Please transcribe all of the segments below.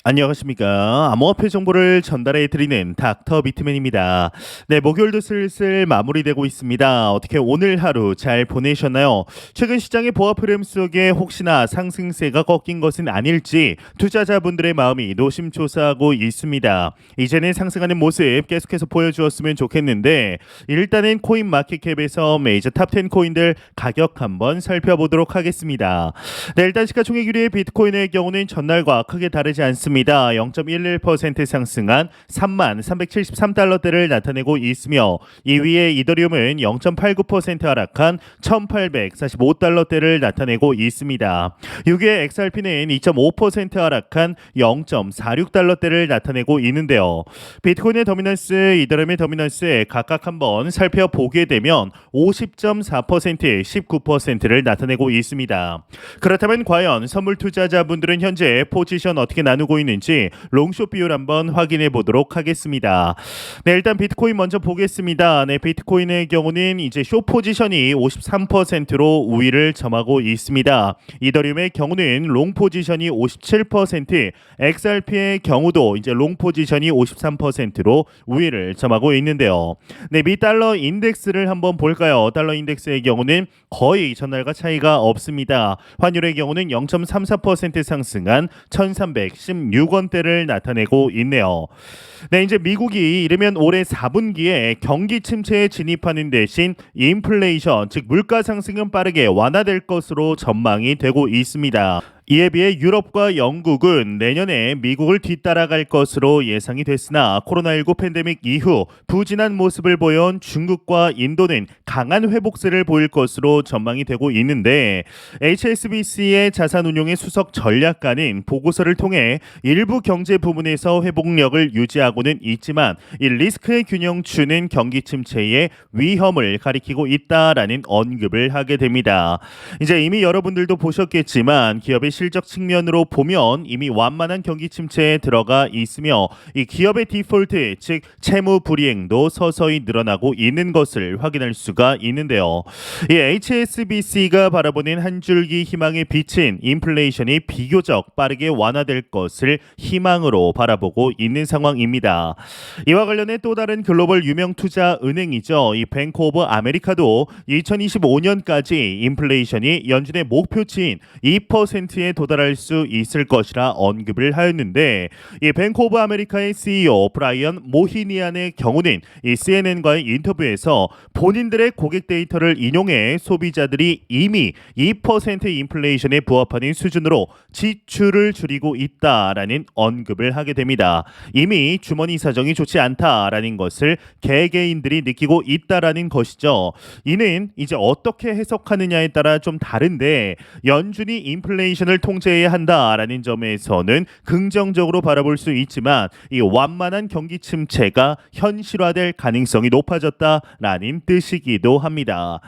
안녕하십니까. 암호화폐 정보를 전달해 드리는 닥터 비트맨입니다. 네, 목요일도 슬슬 마무리되고 있습니다. 어떻게 오늘 하루 잘 보내셨나요? 최근 시장의 보합 흐름 속에 혹시나 상승세가 꺾인 것은 아닐지 투자자분들의 마음이 노심초사하고 있습니다. 이제는 상승하는 모습 계속해서 보여주었으면 좋겠는데 일단은 코인 마켓캡에서 메이저 탑10 코인들 가격 한번 살펴보도록 하겠습니다. 네, 일단 시가총액 1위의 비트코인의 경우는 전날과 크게 다르지 않습니다. 0.11% 상승한 3373달러대를 나타내고 있으며 2위의 이더리움은 0.89% 하락한 1845달러대를 나타내고 있습니다. 6위의 XRP는 2.5% 하락한 0.46달러대를 나타내고 있는데요. 비트코인의 더미넌스, 이더리움의 더미넌스 각각 한번 살펴보게 되면 50.4%, 19%를 나타내고 있습니다. 그렇다면 과연 선물 투자자분들은 현재 포지션 어떻게 나누고 있는지 롱숏 비율 한번 확인해 보도록 하겠습니다. 네, 일단 비트코인 먼저 보겠습니다. 네, 비트코인의 경우는 이제 숏 포지션이 53%로 우위를 점하고 있습니다. 이더리움의 경우는 롱 포지션이 57%, XRP의 경우도 이제 롱 포지션이 53%로 우위를 점하고 있는데요. 네, 미 달러 인덱스를 한번 볼까요? 달러 인덱스의 경우는 거의 전날과 차이가 없습니다. 환율의 경우는 0.34% 상승한 1316원대를 나타내고 있네요. 네, 이제 미국이 이르면 올해 4분기에 경기 침체에 진입하는 대신 인플레이션, 즉 물가 상승은 빠르게 완화될 것으로 전망이 되고 있습니다. 이에 비해 유럽과 영국은 내년에 미국을 뒤따라갈 것으로 예상이 됐으나 코로나19 팬데믹 이후 부진한 모습을 보여온 중국과 인도는 강한 회복세를 보일 것으로 전망이 되고 있는데 HSBC의 자산운용의 수석 전략가는 보고서를 통해 일부 경제 부문에서 회복력을 유지하고는 있지만 이 리스크의 균형추는 경기 침체의 위험을 가리키고 있다라는 언급을 하게 됩니다. 이제 이미 여러분들도 보셨겠지만 기업의 실적 측면으로 보면 이미 완만한 경기 침체에 들어가 있으며 이 기업의 디폴트, 즉 채무 불이행도 서서히 늘어나고 있는 것을 확인할 수가 있는데요. 이 HSBC가 바라보는 한 줄기 희망의 빛은 인플레이션이 비교적 빠르게 완화될 것을 희망으로 바라보고 있는 상황입니다. 이와 관련해 또 다른 글로벌 유명 투자 은행이죠. 이 뱅크 오브 아메리카도 2025년까지 인플레이션이 연준의 목표치인 2%에 도달할 수 있을 것이라 언급을 하였는데 이 뱅크 오브 아메리카의 CEO 브라이언 모히니안의 경우는 이 CNN과의 인터뷰에서 본인들의 고객 데이터를 인용해 소비자들이 이미 2% 인플레이션에 부합하는 수준으로 지출을 줄이고 있다라는 언급을 하게 됩니다. 이미 주머니 사정이 좋지 않다라는 것을 개개인들이 느끼고 있다라는 것이죠. 이는 이제 어떻게 해석하느냐에 따라 좀 다른데 연준이 인플레이션을 통제해야 한다라는 점에서는 긍정적으로 바라볼 수 있지만 이 완만한 경기 침체가 현실화될 가능성이 높아졌다라는 뜻이기도 합니다.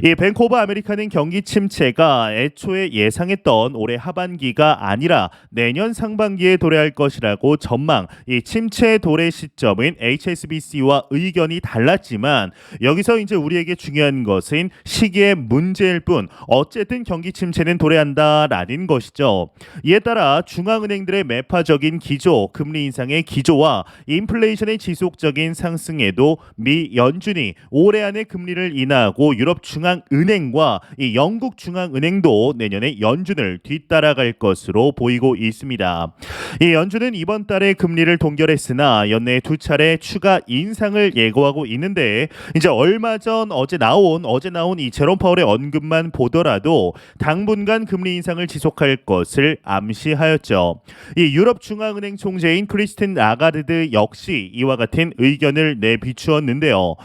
이 뱅크 오브 아메리카는 경기 침체가 애초에 예상했던 올해 하반기가 아니라 내년 상반기에 도래할 것이라고 전망. 이 침체 도래 시점은 HSBC와 의견이 달랐지만 여기서 이제 우리에게 중요한 것은 시기의 문제일 뿐 어쨌든 경기 침체는 도래한다라는 것이죠. 이에 따라 중앙은행들의 매파적인 기조, 금리 인상의 기조와 인플레이션의 지속적인 상승에도 미 연준이 올해 안에 금리를 인하하고 유럽 중앙은행과 이 영국 중앙은행도 내년에 연준을 뒤따라갈 것으로 보이고 있습니다. 이 연준은 이번 달에 금리를 동결했으나 연내 두 차례 추가 인상을 예고하고 있는데 이제 얼마 전 어제 나온 이 제롬 파월의 언급만 보더라도 당분간 금리 인상을 지속할 것을 암시하였죠. 이 유럽 중앙은행 총재인 크리스틴 라가르드 역시 이와 같은 의견을 내비추었는데요.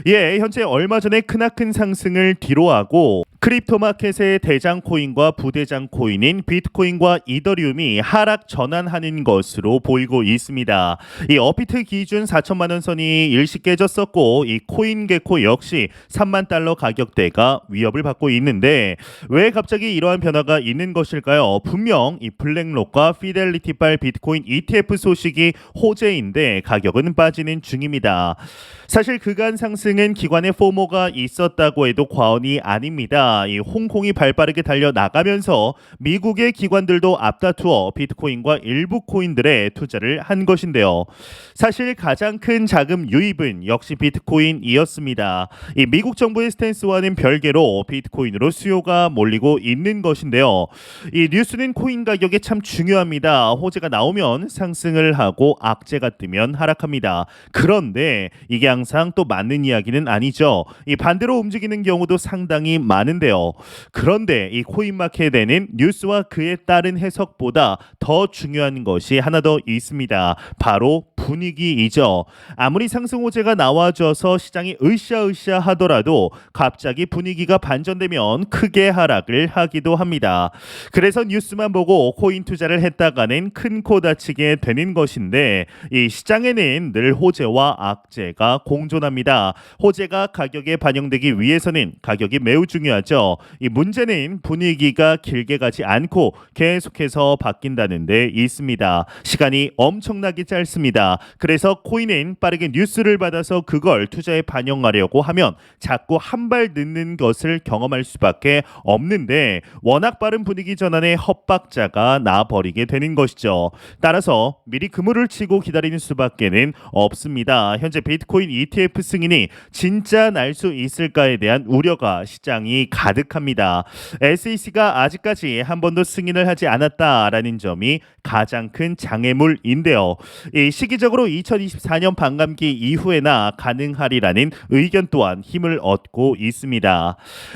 예, 현재 얼마 전에 크나큰 상승을 뒤로하고 크립토 마켓의 대장 코인과 부대장 코인인 비트코인과 이더리움이 하락 전환하는 것으로 보이고 있습니다. 이 업비트 기준 4천만 원 선이 일시 깨졌었고 이 코인 개코 역시 3만 달러 가격대가 위협을 받고 있는데 왜 갑자기 이러한 변화가 있는 것일까요? 분명 이 블랙록과 피델리티발 비트코인 ETF 소식이 호재인데 가격은 빠지는 중입니다. 사실 그간 상승은 기관의 포모가 있었다고 해도 과언이 아닙니다. 있습니다. 이 홍콩이 발빠르게 달려 나가면서 미국의 기관들도 앞다투어 비트코인과 일부 코인들에 투자를 한 것인데요. 사실 가장 큰 자금 유입은 역시 비트코인이었습니다. 이 미국 정부의 스탠스와는 별개로 비트코인으로 수요가 몰리고 있는 것인데요. 이 뉴스는 코인 가격에 참 중요합니다. 호재가 나오면 상승을 하고 악재가 뜨면 하락합니다. 그런데 이게 항상 또 맞는 이야기는 아니죠. 이 반대로 움직이는 경우도 상당히 많은데요. 그런데 이 코인마켓에는 뉴스와 그에 따른 해석보다 더 중요한 것이 하나 더 있습니다. 바로 분위기이죠. 아무리 상승 호재가 나와줘서 시장이 으쌰으쌰 하더라도 갑자기 분위기가 반전되면 크게 하락을 하기도 합니다. 그래서 뉴스만 보고 코인 투자를 했다가는 큰 코 다치게 되는 것인데 이 시장에는 늘 호재와 악재가 공존합니다. 호재가 가격에 반영되기 위해서는 가격이 매우 중요하죠. 이 문제는 분위기가 길게 가지 않고 계속해서 바뀐다는 데 있습니다. 시간이 엄청나게 짧습니다. 그래서 코인은 빠르게 뉴스를 받아서 그걸 투자에 반영하려고 하면 자꾸 한 발 늦는 것을 경험할 수밖에 없는데 워낙 빠른 분위기 전환에 헛박자가 나버리게 되는 것이죠. 따라서 미리 그물을 치고 기다리는 수밖에는 없습니다. 현재 비트코인 ETF 승인이 진짜 날 수 있을까에 대한 우려가 시장이 가득합니다. SEC가 아직까지 한 번도 승인을 하지 않았다라는 점이 가장 큰 장애물인데요. 이 시기적으로 2024년 반감기 이후에나 가능하리라는 의견 또한 힘을 얻고 있습니다.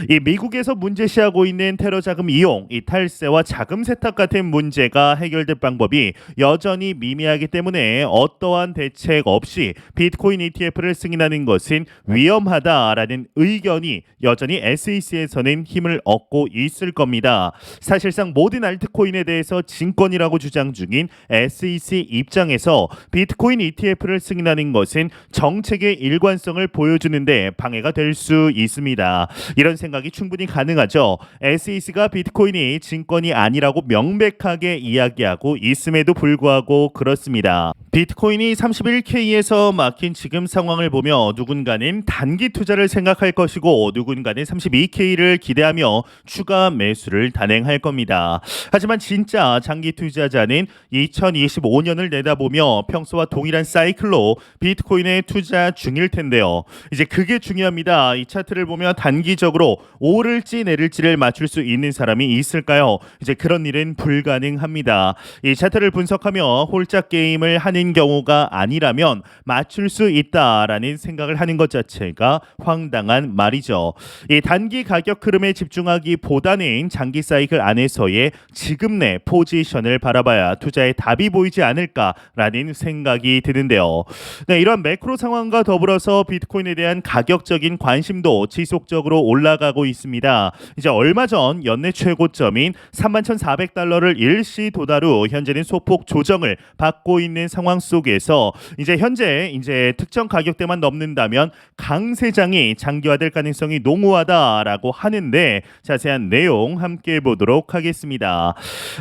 이 미국에서 문제시하고 있는 테러 자금 이용, 이 탈세와 자금 세탁 같은 문제가 해결될 방법이 여전히 미미하기 때문에 어떠한 대책 없이 비트코인 ETF를 승인하는 것은 위험하다라는 의견이 여전히 SEC에서는 힘을 얻고 있을 겁니다. 사실상 모든 알트코인에 대해서 증권이라고 주장 중인 SEC 입장에서 비트코인 ETF를 승인하는 것은 정책의 일관성을 보여주는데 방해가 될 수 있습니다. 이런 생각이 충분히 가능하죠. SEC가 비트코인이 증권이 아니라고 명백하게 이야기하고 있음에도 불구하고 그렇습니다. 비트코인이 31K에서 막힌 지금 상황을 보며 누군가는 단기 투자를 생각할 것이고 누군가는 32K를 기대하며 추가 매수를 단행할 겁니다. 하지만 진짜 장기 투자자는 2025년을 내다보며 평소와 동일한 사이클로 비트코인에 투자 중일 텐데요. 이제 그게 중요합니다. 이 차트를 보면 단기적으로 오를지 내릴지를 맞출 수 있는 사람이 있을까요? 이제 그런 일은 불가능합니다. 이 차트를 분석하며 홀짝 게임을 하는 경우가 아니라면 맞출 수 있다라는 생각을 하는 것 자체가 황당한 말이죠. 이 단기 가격 흐름에 집중하기보다는 장기 사이클 안에서의 지금 내 포지션을 바라봐야 투자에 답이 보이지 않을까라는 생각이 드는데요. 네, 이런 매크로 상황과 더불어서 비트코인에 대한 가격적인 관심도 지속적으로 올라가고 있습니다. 이제 얼마 전 연내 최고점인 31,400달러를 일시 도달 후 현재는 소폭 조정을 받고 있는 상황 속에서 현재 특정 가격대만 넘는다면 강세장이 장기화될 가능성이 농후하다라고 하는데 자세한 내용 함께 보도록 하겠습니다.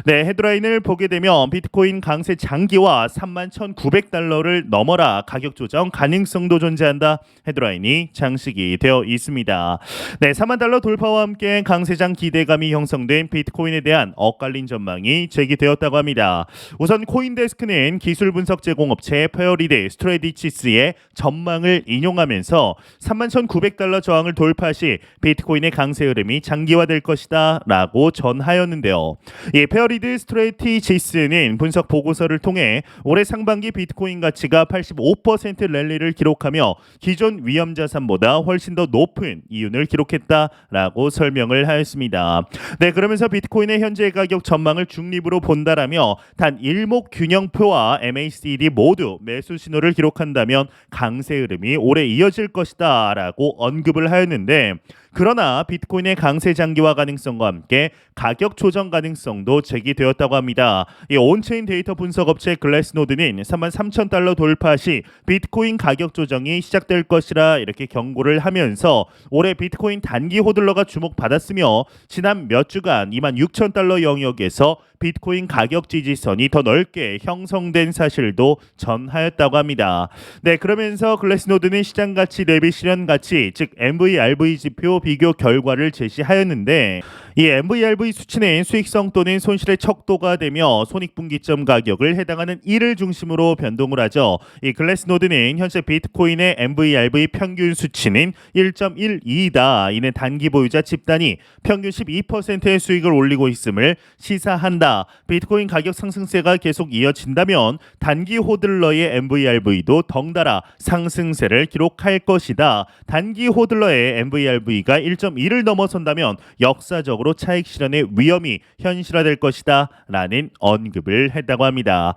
네, 헤드라인을 보게 되면 비트코인 강세 장기화 31,900달러를 넘어라 가격 조정 가능성도 존재한다 헤드라인이 장식이 되어 있습니다. 네, 4만 달러 돌파와 함께 강세장 기대감이 형성된 비트코인에 대한 엇갈린 전망이 제기되었다고 합니다. 우선 코인데스크는 기술 분석 제공업체 페어리드 스트래티지스의 전망을 인용하면서 31,900달러 저항을 돌파 시 비트코인의 강세 흐름이 장기화될 것이다 라고 전하였는데요. 이 페어리드 스트래티지스는 분석 보고서를 통해 올해 상반기 비트코인 가치가 85% 랠리를 기록하며 기존 위험 자산보다 훨씬 더 높은 이윤을 기록했다라고 설명을 하였습니다. 네, 그러면서 비트코인의 현재 가격 전망을 중립으로 본다라며 단 일목균형표와 MACD 모두 매수 신호를 기록한다면 강세 흐름이 오래 이어질 것이다라고 언급을 하였는데 그러나 비트코인의 강세 장기화 가능성과 함께 가격 조정 가능성도 제기되었다고 합니다. 이 온체인 데이터 분석 업체 글래스노드는 33,000달러 돌파 시 비트코인 가격 조정이 시작될 것이라 이렇게 경고를 하면서 올해 비트코인 단기 호들러가 주목받았으며 지난 몇 주간 26,000달러 영역에서 비트코인 가격 지지선이 더 넓게 형성된 사실도 전하였다고 합니다. 네, 그러면서 글래스노드는 시장 가치 대비 실현 가치 즉 MVRV 지표 비교 결과를 제시하였는데 이 MVRV 수치는 수익성 또는 손실의 척도가 되며 손익분기점 가격을 해당하는 1을 중심으로 변동을 하죠. 이 글래스노드는 현재 비트코인의 MVRV 평균 수치는 1.12이다. 이는 단기 보유자 집단이 평균 12%의 수익을 올리고 있음을 시사한다. 비트코인 가격 상승세가 계속 이어진다면 단기 호들러의 MVRV도 덩달아 상승세를 기록할 것이다. 단기 호들러의 MVRV가 1.1을 넘어선다면 역사적으로 차익 실현의 위험이 현실화될 것이다 라는 언급을 했다고 합니다.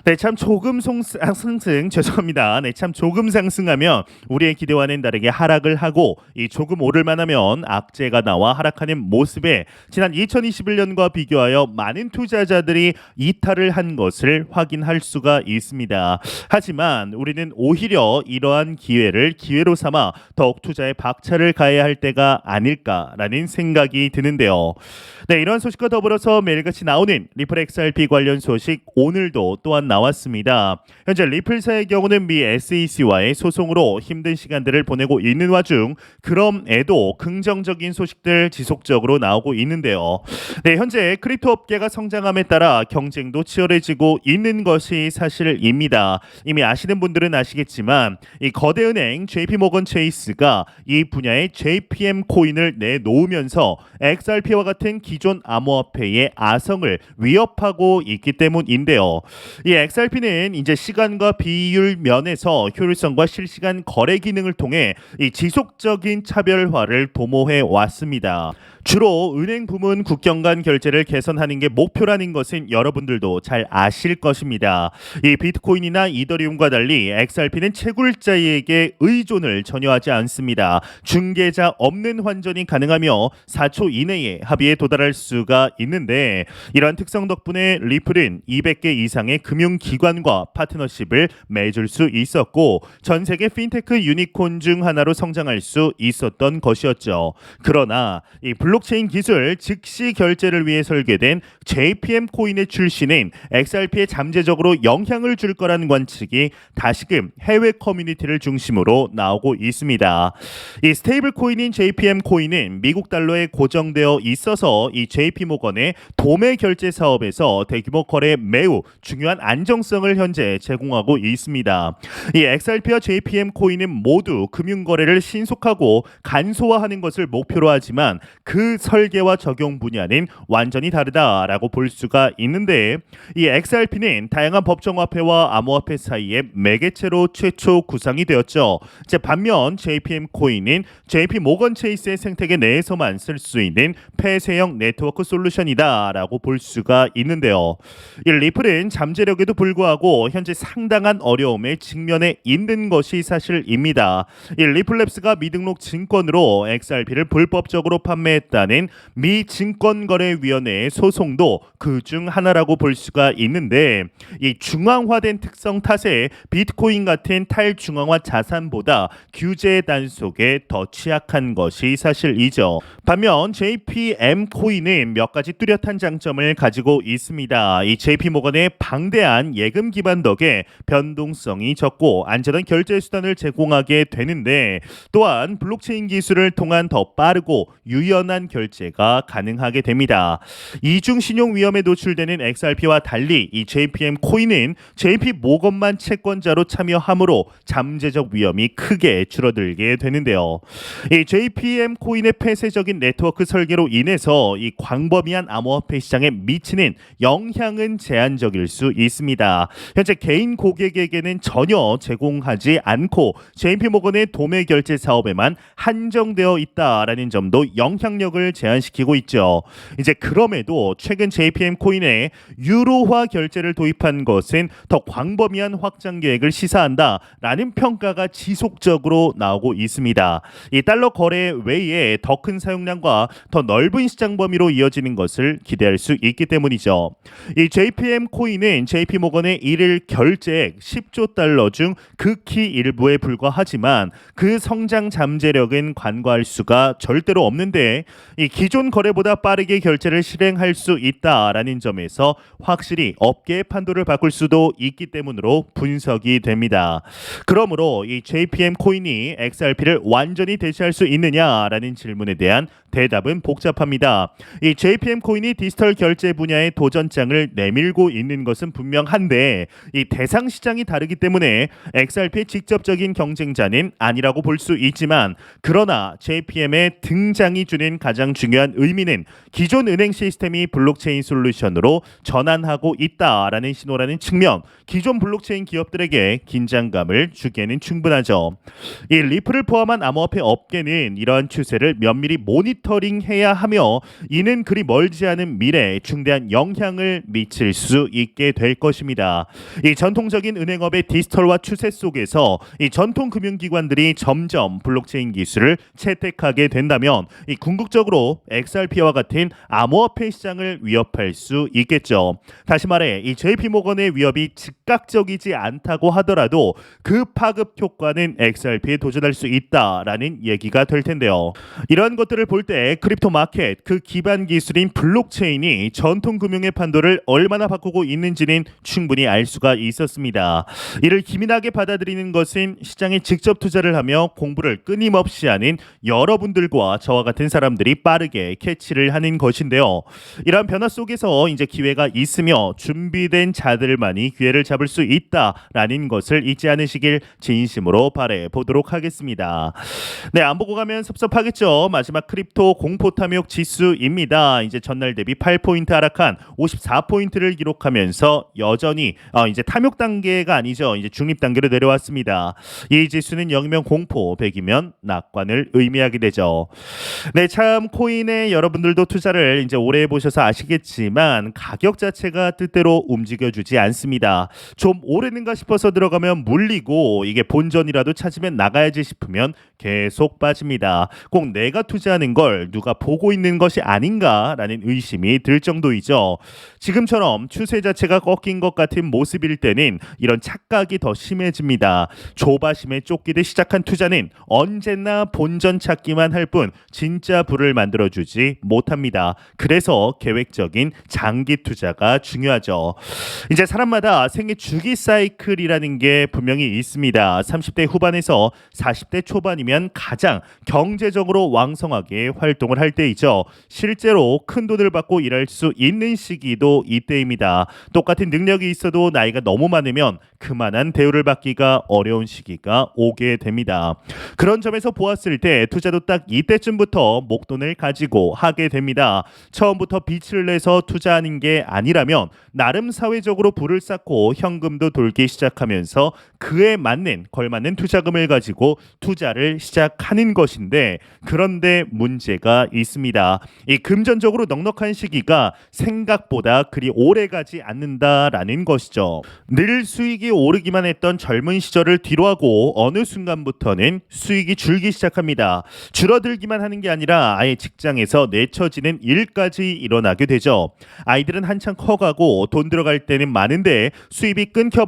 네, 참 조금 상승하면 우리의 기대와는 다르게 하락을 하고 이 조금 오를 만하면 악재가 나와 하락하는 모습에 지난 2021년과 비교하여 많은 투자자들이 이탈을 한 것을 확인할 수가 있습니다. 하지만 우리는 오히려 이러한 기회를 기회로 삼아 더욱 투자에 박차를 가해야 할 때가 아닐까라는 생각이 드는데요. 네, 이러한 소식과 더불어서 매일같이 나오는 리플 XRP 관련 소식 오늘도 또한 나왔습니다. 현재 리플사의 경우는 미 SEC와의 소송으로 힘든 시간들을 보내고 있는 와중 그럼에도 긍정적인 소식들 지속적으로 나오고 있는데요. 네, 현재 크립토 업계가 성장함에 따라 경쟁도 치열해지고 있는 것이 사실입니다. 이미 아시는 분들은 아시겠지만 이 거대은행 JP모건 체이스가 이 분야의 JPM 코인을 내놓으면서 XRP와 같은 기존 암호화폐의 아성을 위협하고 있기 때문인데요. 이 XRP는 이제 시간과 비율 면에서 효율성과 실시간 거래 기능을 통해 이 지속적인 차별화를 도모해 왔습니다. 주로 은행 부문 국경 간 결제를 개선하는 게 목표라는 것은 여러분들도 잘 아실 것입니다. 이 비트코인이나 이더리움과 달리 XRP는 채굴자에게 의존을 전혀 하지 않습니다. 중개자 없는 환전이 가능하며 4초 이내에 합의에 도달할 수가 있는데 이러한 특성 덕분에 리플은 200개 이상의 금융기관과 파트너십을 맺을 수 있었고 전 세계 핀테크 유니콘 중 하나로 성장할 수 있었던 것이었죠. 그러나 이 블록체인 기술 즉시 결제를 위해 설계된 JPM 코인의 출시는 XRP에 잠재적으로 영향을 줄 거라는 관측이 다시금 해외 커뮤니티를 중심으로 나오고 있습니다. 이 스테이블 코인인 JPM 코인은 미국 달러에 고정되어 있어서 이 JP모건의 도매 결제 사업에서 대규모 거래에 매우 중요한 안정성을 현재 제공하고 있습니다. 이 XRP와 JPM 코인은 모두 금융 거래를 신속하고 간소화하는 것을 목표로 하지만 그 설계와 적용 분야는 완전히 다르다라고 볼 수가 있는데 이 XRP는 다양한 법정화폐와 암호화폐 사이의 매개체로 최초 구상이 되었죠. 이제 반면 JPM 코인은 JP 모건 체이스의 생태계 내에서만 쓸 수 있는 폐쇄형 네트워크 솔루션이다라고 볼 수가 있는데요. 이 리플은 잠재력에도 불구하고 현재 상당한 어려움에 직면해 있는 것이 사실입니다. 이 리플랩스가 미등록 증권으로 XRP를 불법적으로 판매했다는 미 증권거래위원회의 소송도 그 중 하나라고 볼 수가 있는데 이 중앙화된 특성 탓에 비트코인 같은 탈중앙화 자산보다 규제의 단속에 더 취약한 것이 사실이죠. 반면 JPM 코인은 몇 가지 뚜렷한 장점을 가지고 있습니다. 이 JP모건의 방대한 예금 기반 덕에 변동성이 적고 안전한 결제 수단을 제공하게 되는데 또한 블록체인 기술을 통한 더 빠르고 유연한 결제가 가능하게 됩니다. 이중 신용 위험에 노출되는 XRP와 달리 이 JPM 코인은 JP 모건만 채권자로 참여하므로 잠재적 위험이 크게 줄어들게 되는데요. 이 JPM 코인의 폐쇄적인 네트워크 설계로 인해서 이 광범위한 암호화폐 시장에 미치는 영향은 제한적일 수 있습니다. 현재 개인 고객에게는 전혀 제공하지 않고 JP 모건의 도매 결제 사업에만 한정되어 있다라는 점도 영향력을 제한시키고 있죠. 이제 그럼에도 최근 JPM 코인에 유로화 결제를 도입한 것은 더 광범위한 확장 계획을 시사한다라는 평가가 지속적으로 나오고 있습니다. 이 달러 거래 외에 더 큰 사용량과 더 넓은 시장 범위로 이어지는 것을 기대할 수 있기 때문이죠. 이 JPM 코인은 JP모건의 일일 결제액 10조 달러 중 극히 일부에 불과하지만 그 성장 잠재력은 간과할 수가 절대로 없는데 이 기존 거래보다 빠르게 결제를 실행할 수 있다라는 점에서 확실히 업계의 판도를 바꿀 수도 있기 때문으로 분석이 됩니다. 그러므로 이 JPM 코인이 XRP를 완전히 대체할 수 있는 있느냐라는 질문에 대한 대답은 복잡합니다. 이 JPM 코인이 디지털 결제 분야의 도전장을 내밀고 있는 것은 분명한데 이 대상 시장이 다르기 때문에 XRP의 직접적인 경쟁자는 아니라고 볼 수 있지만 그러나 JPM의 등장이 주는 가장 중요한 의미는 기존 은행 시스템이 블록체인 솔루션으로 전환하고 있다라는 신호라는 측면, 기존 블록체인 기업들에게 긴장감을 주기에는 충분하죠. 이 리플을 포함한 암호화폐 업계는 이러한 추세를 면밀히 모니터링해야 하며 이는 그리 멀지 않은 미래에 중대한 영향을 미칠 수 있게 될 것입니다. 이 전통적인 은행업의 디지털화 추세 속에서 이 전통 금융기관들이 점점 블록체인 기술을 채택하게 된다면 이 궁극적으로 XRP와 같은 암호화폐 시장을 위협할 수 있겠죠. 다시 말해 이 JP모건의 위협이 즉각적이지 않다고 하더라도 그 파급 효과는 XRP에 도전할 수 있다라는 얘기가 될 텐데요. 이러한 것들을 볼 때 크립토 마켓 그 기반 기술인 블록체인이 전통 금융의 판도를 얼마나 바꾸고 있는지는 충분히 알 수가 있었습니다. 이를 기민하게 받아들이는 것은 시장에 직접 투자를 하며 공부를 끊임없이 하는 여러분들과 저와 같은 사람들이 빠르게 캐치를 하는 것인데요. 이러한 변화 속에서 이제 기회가 있으며 준비된 자들만이 기회를 잡을 수 있다라는 것을 잊지 않으시길 진심으로 바래 보도록 하겠습니다. 네, 안 보고 가면 섭섭하겠죠. 마지막 크립토 공포 탐욕 지수입니다. 이제 전날 대비 8포인트 하락한 54포인트를 기록하면서 여전히 이제 탐욕 단계가 아니죠. 이제 중립 단계로 내려왔습니다. 이 지수는 0이면 공포, 100이면 낙관을 의미하게 되죠. 네, 참 코인에 여러분들도 투자를 이제 오래 해보셔서 아시겠지만 가격 자체가 뜻대로 움직여주지 않습니다. 좀 오래는가 싶어서 들어가면 물리고 이게 본전이라도 찾으면 나가야지 싶으면 계속 빠집니다. 꼭 내가 투자하는 걸 누가 보고 있는 것이 아닌가라는 의심이 들 정도이죠. 지금처럼 추세 자체가 꺾인 것 같은 모습일 때는 이런 착각이 더 심해집니다. 조바심에 쫓기듯 시작한 투자는 언제나 본전 찾기만 할 뿐 진짜 부를 만들어주지 못합니다. 그래서 계획적인 장기 투자가 중요하죠. 이제 사람마다 생애 주기 사이클이라는 게 분명히 있습니다. 30대 후반에서 40대 초반이면 가장 경제적으로 왕성하게 활동을 할 때이죠. 실제로 큰 돈을 받고 일할 수 있는 시기도 이때입니다. 똑같은 능력이 있어도 나이가 너무 많으면 그만한 대우를 받기가 어려운 시기가 오게 됩니다. 그런 점에서 보았을 때 투자도 딱 이때쯤부터 목돈을 가지고 하게 됩니다. 처음부터 빚을 내서 투자하는 게 아니라면 나름 사회적으로 부를 쌓고 현금도 돌기 시작하면서 그에 맞는 걸맞는 투자금을 가지고 투자를 시작하는 것인데 그런데 문제가 있습니다. 이 금전적으로 넉넉한 시기가 생각보다 그리 오래가지 않는다라는 것이죠. 늘 수익이 오르기만 했던 젊은 시절을 뒤로하고 어느 순간부터는 수익이 줄기 시작합니다. 줄어들기만 하는 게 아니라 아예 직장에서 내쳐지는 일까지 일어나게 되죠. 아이들은 한창 커가고 돈 들어갈 때는 많은데 수입이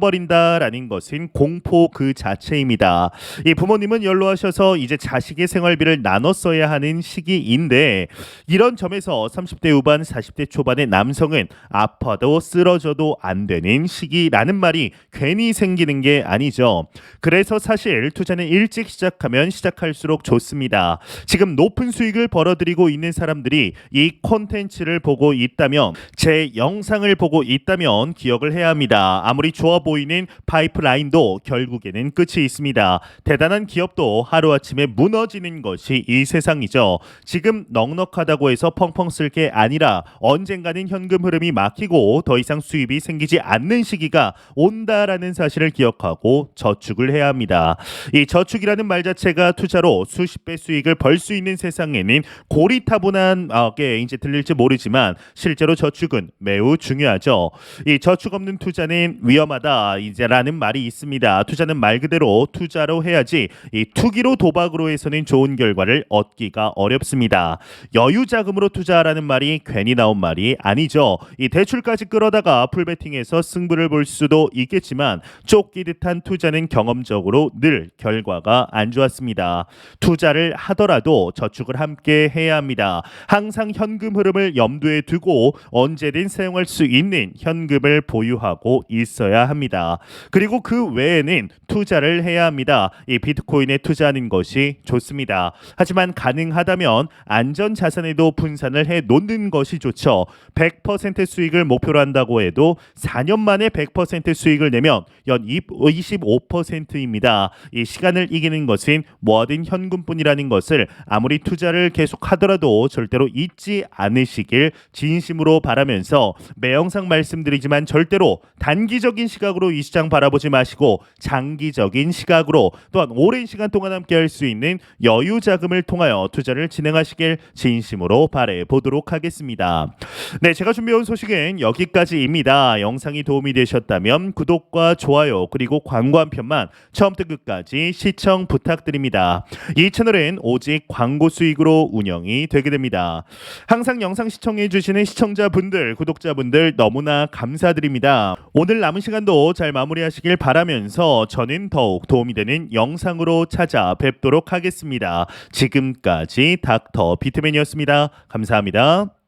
끊겨버린다라는 것은 공포 그 자체입니다. 이 부모님은 연로하셔서 이제 자식의 생활비를 나눠 써야 하는 시기인데 이런 점에서 30대 후반 40대 초반의 남성은 아파도 쓰러져도 안 되는 시기라는 말이 괜히 생기는 게 아니죠. 그래서 사실 투자는 일찍 시작하면 시작할수록 좋습니다. 지금 높은 수익을 벌어들이고 있는 사람들이 이 콘텐츠를 보고 있다면 제 영상을 보고 있다면 기억을 해야 합니다. 아무리 좋아 보이는 파이프라인도 결국에는 끝이 있습니다. 대단한 기업도 하루아침에 무너지는 것이 이 세상이죠. 지금 넉넉하다고 해서 펑펑 쓸 게 아니라 언젠가는 현금 흐름이 막히고 더 이상 수입이 생기지 않는 시기가 온다라는 사실을 기억하고 저축을 해야 합니다. 이 저축이라는 말 자체가 투자로 수십 배 수익을 벌 수 있는 세상에는 고리타분하게 이제 들릴지 모르지만 실제로 저축은 매우 중요하죠. 이 저축 없는 투자는 위험하다 이제라는 말이 있습니다. 투자는 말 그대로 투자로 해야지 이 투기로 도박으로 해서는 좋은 결과를 얻기가 어렵습니다. 여유 자금으로 투자하라는 말이 괜히 나온 말이 아니죠. 이 대출까지 끌어다가 풀베팅에서 승부를 볼 수도 있겠지만 하지만 쫓기듯한 투자는 경험적으로 늘 결과가 안 좋았습니다. 투자를 하더라도 저축을 함께 해야 합니다. 항상 현금 흐름을 염두에 두고 언제든 사용할 수 있는 현금을 보유하고 있어야 합니다. 그리고 그 외에는 투자를 해야 합니다. 이 비트코인에 투자하는 것이 좋습니다. 하지만 가능하다면 안전 자산에도 분산을 해 놓는 것이 좋죠. 100% 수익을 목표로 한다고 해도 4년 만에 100% 수익을 내면 연 25%입니다. 이 시간을 이기는 것은 뭐든 현금뿐이라는 것을 아무리 투자를 계속하더라도 절대로 잊지 않으시길 진심으로 바라면서 매 영상 말씀드리지만 절대로 단기적인 시각으로 이 시장 바라보지 마시고 장기적인 시각으로 또한 오랜 시간 동안 함께 할 수 있는 여유 자금을 통하여 투자를 진행하시길 진심으로 바라보도록 하겠습니다. 네, 제가 준비해온 소식은 여기까지입니다. 영상이 도움이 되셨다면 구독과 좋아요 그리고 광고 한 편만 처음부터 끝까지 시청 부탁드립니다. 이 채널은 오직 광고 수익으로 운영이 되게 됩니다. 항상 영상 시청해 주시는 시청자분들, 구독자분들 너무나 감사드립니다. 오늘 남은 시간도 잘 마무리하시길 바라면서 저는 더욱 도움이 되는 영상으로 찾아뵙도록 하겠습니다. 지금까지 닥터 비트맨이었습니다. 감사합니다.